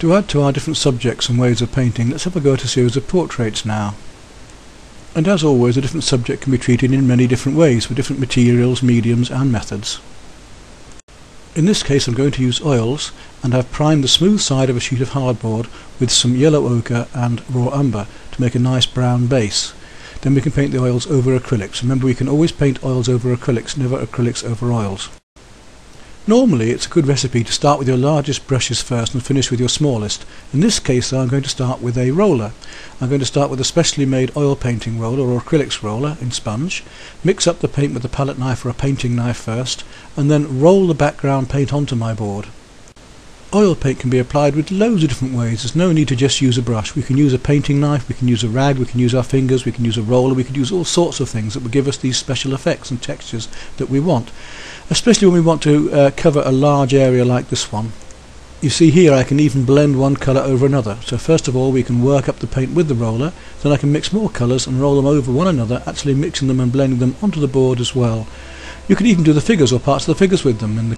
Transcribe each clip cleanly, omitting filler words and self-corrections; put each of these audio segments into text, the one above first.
To add to our different subjects and ways of painting, let's have a go at a series of portraits now. And as always, a different subject can be treated in many different ways with different materials, mediums and methods. In this case I'm going to use oils, and I've primed the smooth side of a sheet of hardboard with some yellow ochre and raw umber to make a nice brown base. Then we can paint the oils over acrylics. Remember, we can always paint oils over acrylics, never acrylics over oils. Normally it's a good recipe to start with your largest brushes first and finish with your smallest. In this case though, I'm going to start with a roller. I'm going to start with a specially made oil painting roller or acrylics roller in sponge, mix up the paint with a palette knife or a painting knife first, and then roll the background paint onto my board. Oil paint can be applied with loads of different ways. There's no need to just use a brush. We can use a painting knife, we can use a rag, we can use our fingers, we can use a roller, we can use all sorts of things that will give us these special effects and textures that we want. Especially when we want to cover a large area like this one. You see here I can even blend one colour over another. So first of all we can work up the paint with the roller, then I can mix more colours and roll them over one another, actually mixing them and blending them onto the board as well. You can even do the figures or parts of the figures with them, and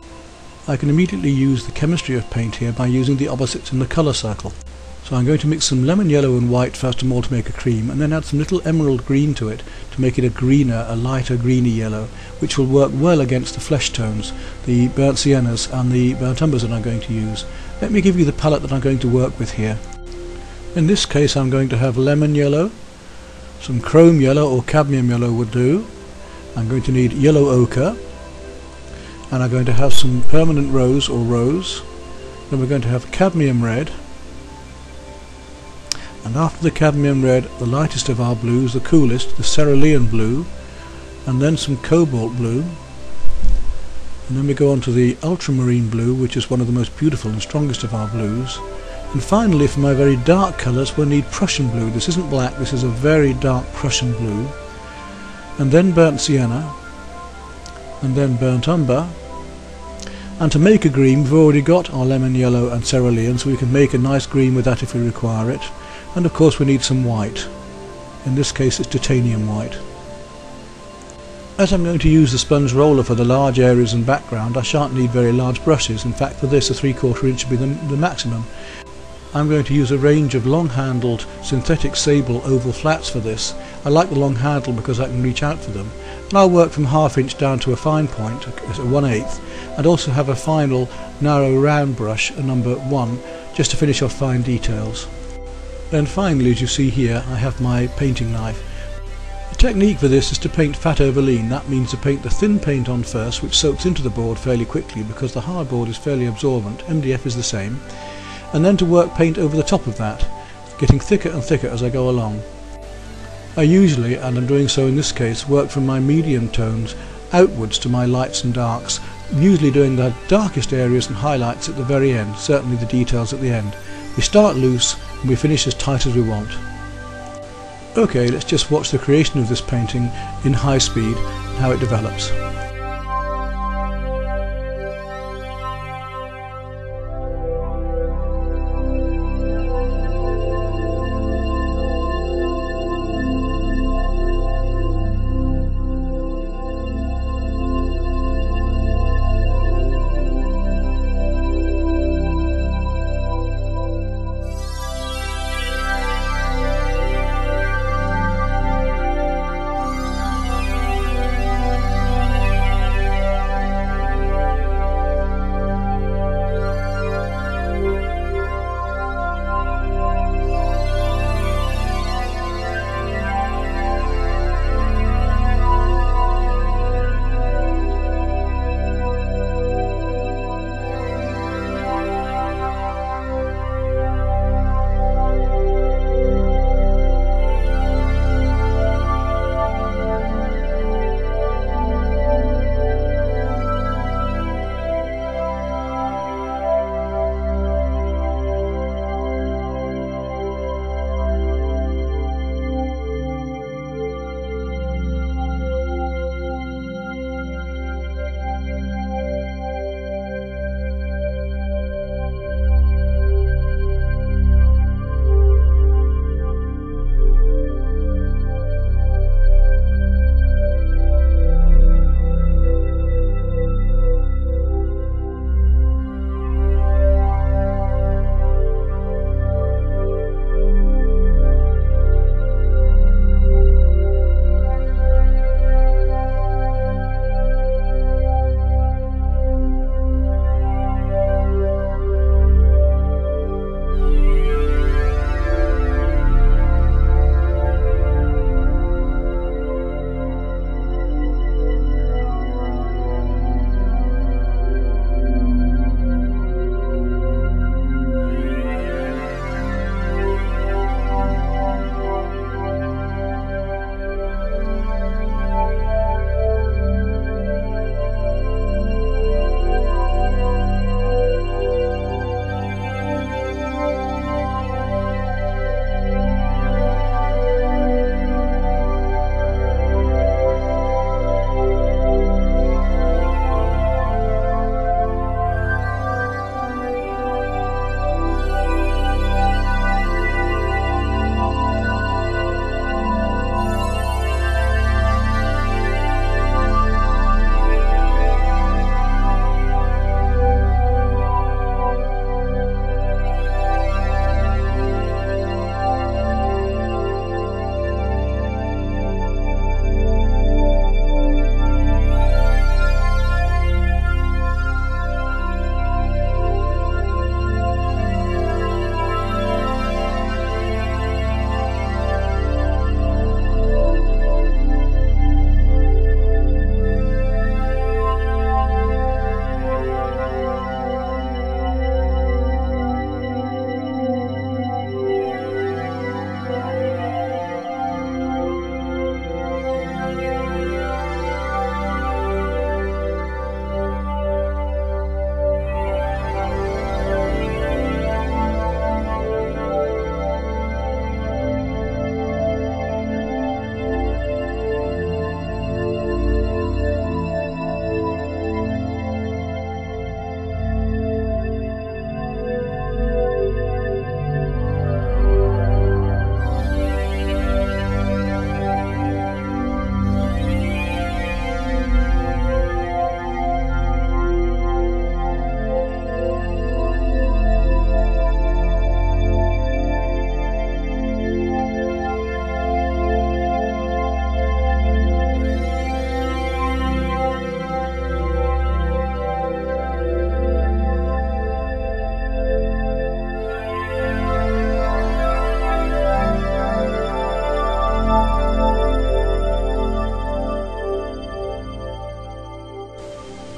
I can immediately use the chemistry of paint here by using the opposites in the colour circle. So I'm going to mix some lemon yellow and white first of all to make a cream, and then add some little emerald green to it to make it a greener, a lighter greeny yellow, which will work well against the flesh tones, the burnt siennas and the burnt umbers that I'm going to use. Let me give you the palette that I'm going to work with here. In this case I'm going to have lemon yellow, some chrome yellow or cadmium yellow would do. I'm going to need yellow ochre, and I'm going to have some permanent rose or rose. Then we're going to have cadmium red, and after the cadmium red, the lightest of our blues, the coolest, the cerulean blue, and then some cobalt blue, and then we go on to the ultramarine blue, which is one of the most beautiful and strongest of our blues, and finally for my very dark colours we'll need Prussian blue. This isn't black, this is a very dark Prussian blue, and then burnt sienna, and then burnt umber. And to make a green we've already got our lemon yellow and cerulean, so we can make a nice green with that if we require it. And of course we need some white. In this case it's titanium white. As I'm going to use the sponge roller for the large areas and background, I shan't need very large brushes. In fact, for this a 3/4 inch would be the maximum. I'm going to use a range of long-handled synthetic sable oval flats for this. I like the long handle because I can reach out for them. And I'll work from 1/2 inch down to a fine point, a 1/8, and also have a final narrow round brush, a number 1, just to finish off fine details. Then finally, as you see here, I have my painting knife. The technique for this is to paint fat over lean. That means to paint the thin paint on first, which soaks into the board fairly quickly because the hardboard is fairly absorbent. MDF is the same. And then to work paint over the top of that, getting thicker and thicker as I go along. I usually, and I'm doing so in this case, work from my medium tones outwards to my lights and darks, usually doing the darkest areas and highlights at the very end, certainly the details at the end. We start loose and we finish as tight as we want. Okay, let's just watch the creation of this painting in high speed and how it develops.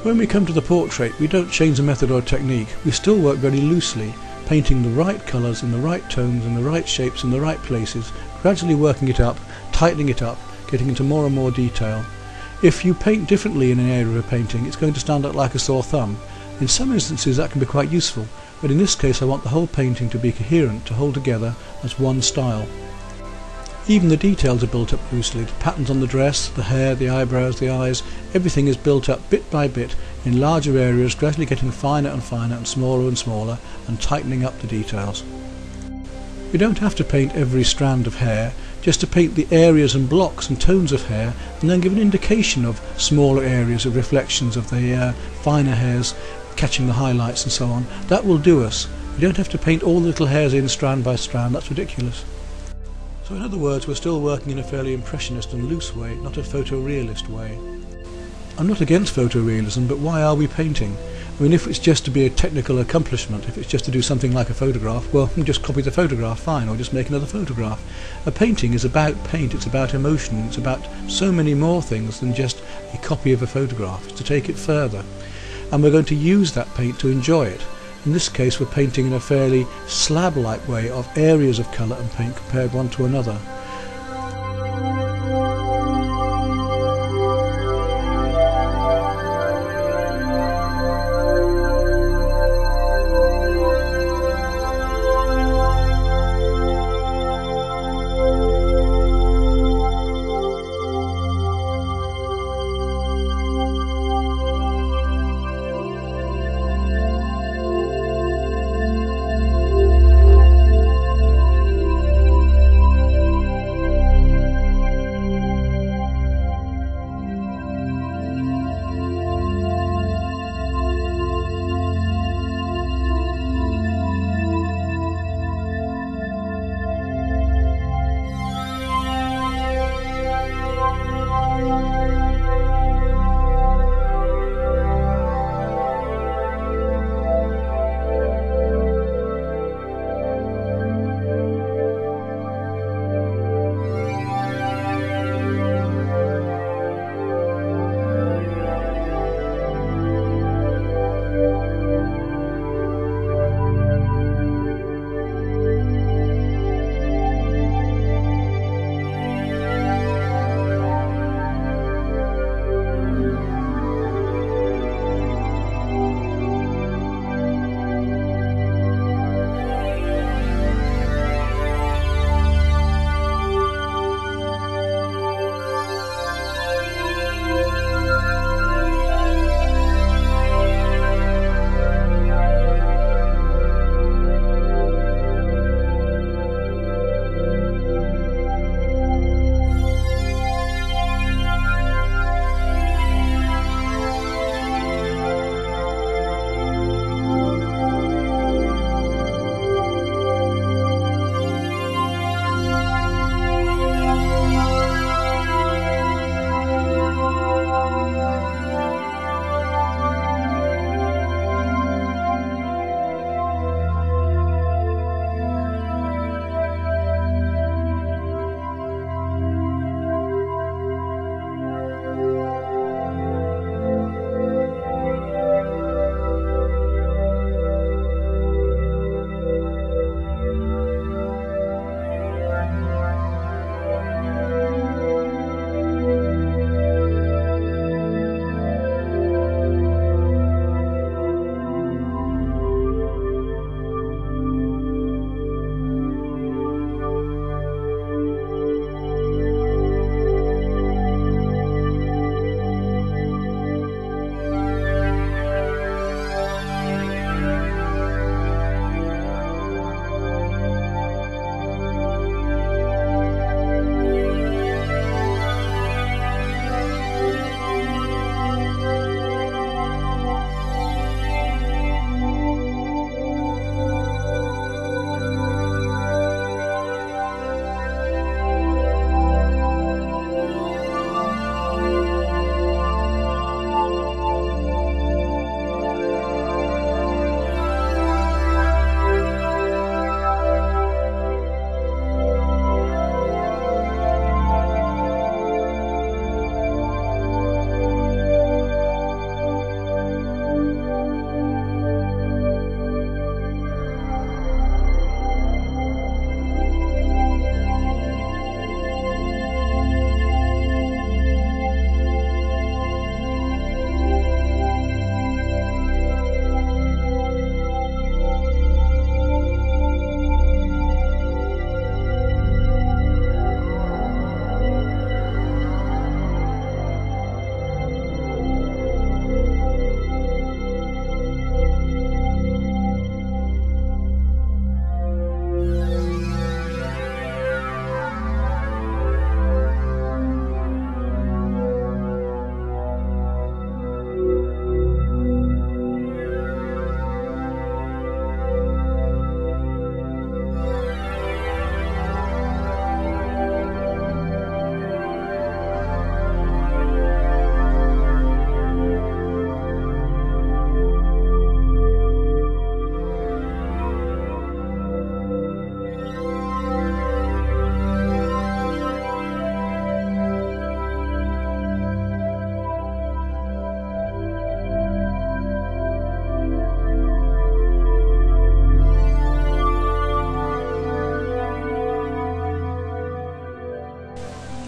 When we come to the portrait, we don't change the method or technique. We still work very loosely, painting the right colours in the right tones and the right shapes in the right places, gradually working it up, tightening it up, getting into more and more detail. If you paint differently in an area of a painting, it's going to stand out like a sore thumb. In some instances that can be quite useful, but in this case I want the whole painting to be coherent, to hold together as one style. Even the details are built up loosely. The patterns on the dress, the hair, the eyebrows, the eyes, everything is built up bit by bit in larger areas, gradually getting finer and finer and smaller and tightening up the details. We don't have to paint every strand of hair, just to paint the areas and blocks and tones of hair, and then give an indication of smaller areas of reflections of the finer hairs catching the highlights and so on. That will do us. We don't have to paint all the little hairs in strand by strand. That's ridiculous. So in other words, we're still working in a fairly impressionist and loose way, not a photorealist way. I'm not against photorealism, but why are we painting? I mean, if it's just to be a technical accomplishment, if it's just to do something like a photograph, well, just copy the photograph, fine, or just make another photograph. A painting is about paint, it's about emotion, it's about so many more things than just a copy of a photograph. It's to take it further. And we're going to use that paint to enjoy it. In this case, we're painting in a fairly slab-like way of areas of colour and paint compared one to another.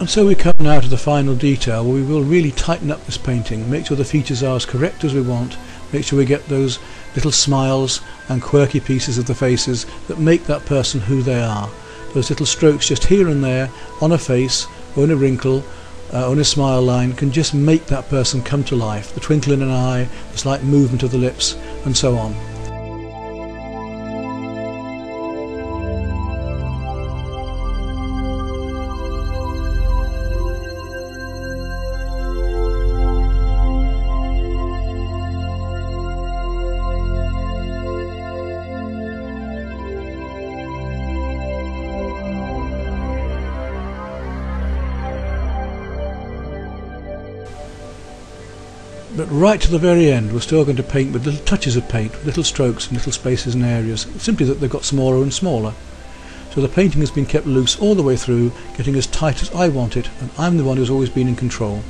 And so we come now to the final detail, where we will really tighten up this painting, make sure the features are as correct as we want, make sure we get those little smiles and quirky pieces of the faces that make that person who they are. Those little strokes just here and there on a face or in a wrinkle or in a smile line can just make that person come to life. The twinkle in an eye, the slight movement of the lips, and so on. But right to the very end we're still going to paint with little touches of paint, with little strokes and little spaces and areas, simply that they've got smaller and smaller. So the painting has been kept loose all the way through, getting as tight as I want it, and I'm the one who's always been in control.